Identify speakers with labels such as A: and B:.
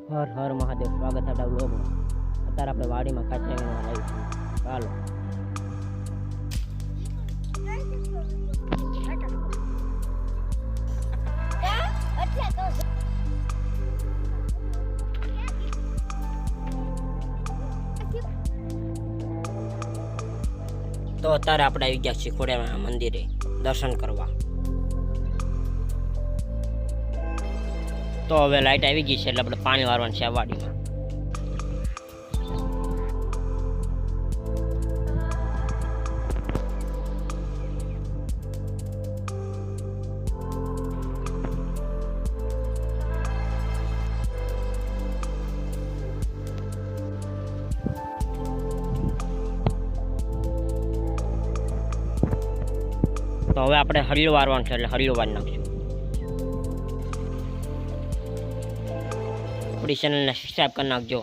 A: હર હર મહાદેવ. સ્વાગત છે આપણા વ્લોગમાં. અત્યારે આપણે વાડીમાં કાચા વેણવા લાવીશું. ચાલો. તો અત્યારે આપણે આવી ગયા છીએ ખોડિયાર મંદિરે દર્શન કરવા. તો હવે લાઈટ આવી ગઈ છે એટલે આપણે પાણી વારવાનું છે આ વાડીમાં. તો હવે આપણે હરિયો વારવાનું છે એટલે હરિયો વાર નાખશું. આપણી ચેનલને સબસ્ક્રાઈબ કરી નાખજો.